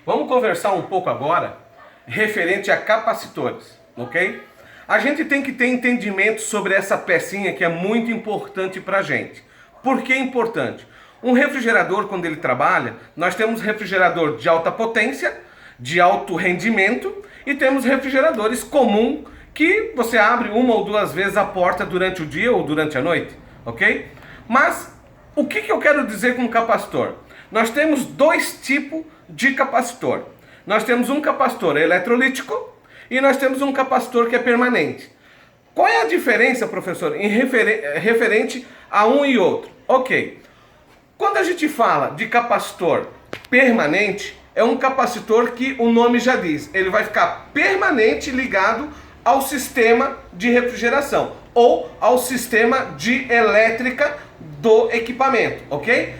Vamos conversar um pouco agora referente a capacitores, ok? A gente tem que ter entendimento sobre essa pecinha que é muito importante para a gente. Por que importante? Um refrigerador, quando ele trabalha, nós temos refrigerador de alta potência, de alto rendimento, e temos refrigeradores comum que você abre uma ou duas vezes a porta durante o dia ou durante a noite, ok? Mas o que eu quero dizer com capacitor? Nós temos dois tipos de capacitor. Nós temos um capacitor eletrolítico e nós temos um capacitor que é permanente. Qual é a diferença, professor, em referente a um e outro? Ok. Quando a gente fala de capacitor permanente, é um capacitor que o nome já diz. Ele vai ficar permanente ligado ao sistema de refrigeração ou ao sistema de elétrica do equipamento, ok?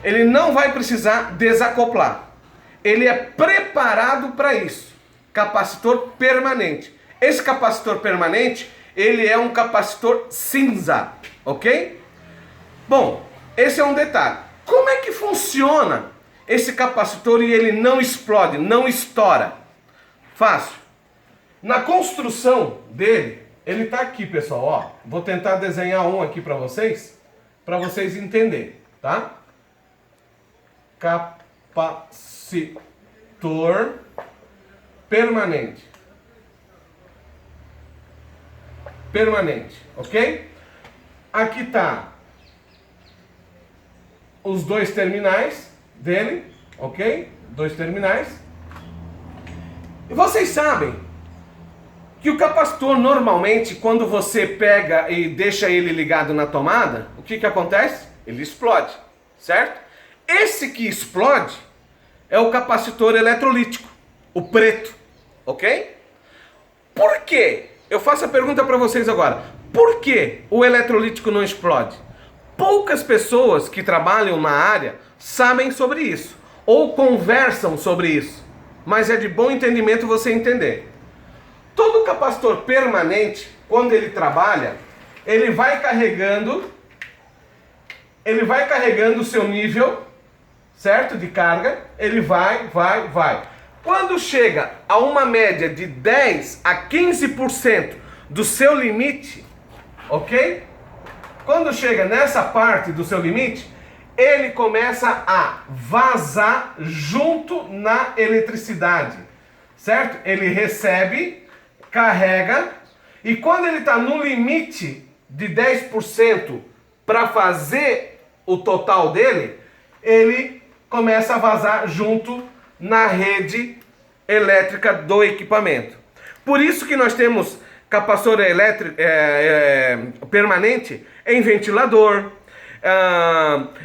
Ele não vai precisar desacoplar. Ele é preparado para isso. Capacitor permanente. Esse capacitor permanente, ele é um capacitor cinza, ok? Bom, esse é um detalhe. Como é que funciona esse capacitor e ele não explode, não estoura? Fácil. Na construção dele, ele está aqui, pessoal, ó. Vou tentar desenhar um aqui para vocês entenderem, tá? Capacitor permanente. Permanente, ok? Aqui tá os dois terminais dele, ok? Dois terminais. E vocês sabem que o capacitor normalmente, quando você pega e deixa ele ligado na tomada, o que acontece? Ele explode, certo? Esse que explode é o capacitor eletrolítico, o preto, ok? Por quê? Eu faço a pergunta para vocês agora. Por que o eletrolítico não explode? Poucas pessoas que trabalham na área sabem sobre isso, ou conversam sobre isso, mas é de bom entendimento você entender. Todo capacitor permanente, quando ele trabalha, ele vai carregando o seu nível, certo? De carga, ele vai. Quando chega a uma média de 10 a 15% do seu limite, ok? Quando chega nessa parte do seu limite, ele começa a vazar junto na eletricidade, certo? Ele recebe, carrega, e quando ele está no limite de 10% para fazer o total dele, ele começa a vazar junto na rede elétrica do equipamento. Por isso que nós temos capacitor elétrico permanente em ventilador,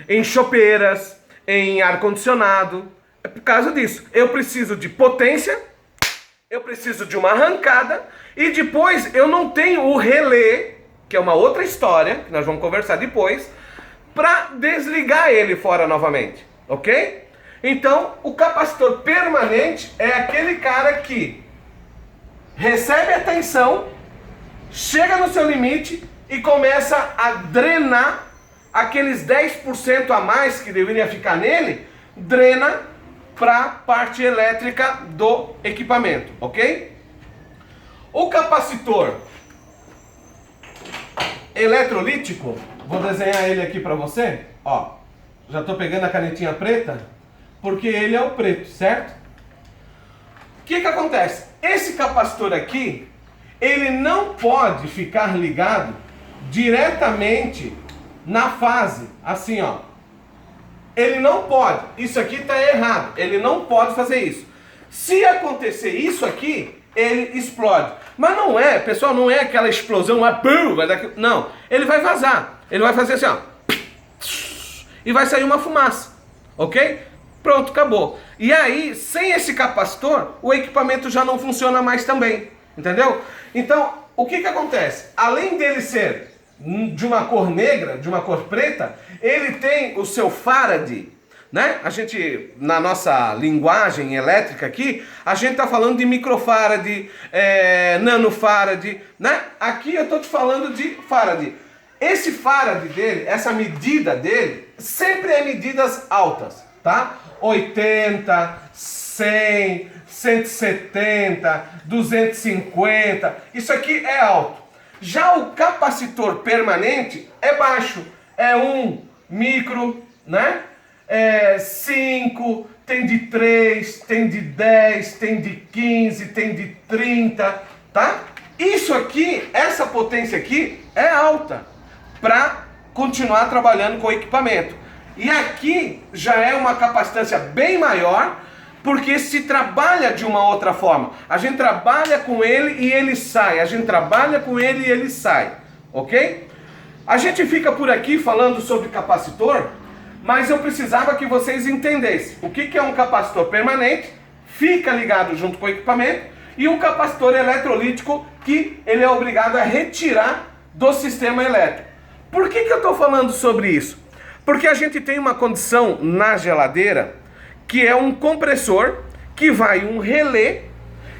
em chopeiras, em ar-condicionado. É por causa disso. Eu preciso de potência, eu preciso de uma arrancada, e depois eu não tenho o relé, que é uma outra história, que nós vamos conversar depois, para desligar ele fora novamente, ok? Então, o capacitor permanente é aquele cara que recebe a tensão, chega no seu limite e começa a drenar aqueles 10% a mais que deveria ficar nele, drena para a parte elétrica do equipamento, ok? O capacitor eletrolítico, vou desenhar ele aqui para você, ó. Já estou pegando a canetinha preta, porque ele é o preto, certo? O que acontece? Esse capacitor aqui, ele não pode ficar ligado diretamente na fase, assim, ó. Ele não pode. Isso aqui está errado. Ele não pode fazer isso. Se acontecer isso aqui, ele explode. Mas não é, pessoal, não é aquela explosão lá, pum, vai dar... Não, ele vai vazar. Ele vai fazer assim, ó. E vai sair uma fumaça, ok? Pronto, acabou. E aí, sem esse capacitor, o equipamento já não funciona mais também, entendeu? Então, o que acontece? Além dele ser de uma cor negra, de uma cor preta, ele tem o seu Faraday, né? A gente, na nossa linguagem elétrica aqui, a gente está falando de microfarad, nanofarad, né? Aqui eu estou te falando de Faraday. Esse Faraday dele, essa medida dele, sempre é medidas altas, tá? 80, 100, 170, 250. Isso aqui é alto. Já o capacitor permanente é baixo. É 1 micro, né? É 5, tem de 3, tem de 10, tem de 15, tem de 30, tá? Isso aqui, essa potência aqui é alta para continuar trabalhando com o equipamento. E aqui já é uma capacitância bem maior, porque se trabalha de uma outra forma. A gente trabalha com ele e ele sai. A gente trabalha com ele e ele sai. Ok? A gente fica por aqui falando sobre capacitor, mas eu precisava que vocês entendessem o que é um capacitor permanente, fica ligado junto com o equipamento, e um capacitor eletrolítico que ele é obrigado a retirar do sistema elétrico. Por que eu estou falando sobre isso? Porque a gente tem uma condição na geladeira que é um compressor que vai um relé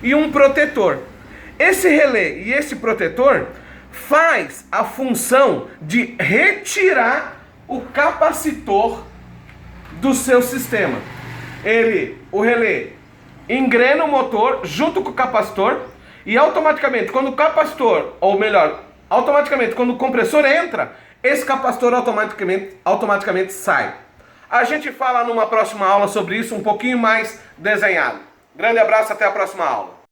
e um protetor. Esse relé e esse protetor faz a função de retirar o capacitor do seu sistema. O relé engrena o motor junto com o capacitor e automaticamente quando o capacitor, ou melhor, automaticamente quando o compressor entra, esse capacitor automaticamente sai. A gente fala numa próxima aula sobre isso um pouquinho mais desenhado. Grande abraço, até a próxima aula.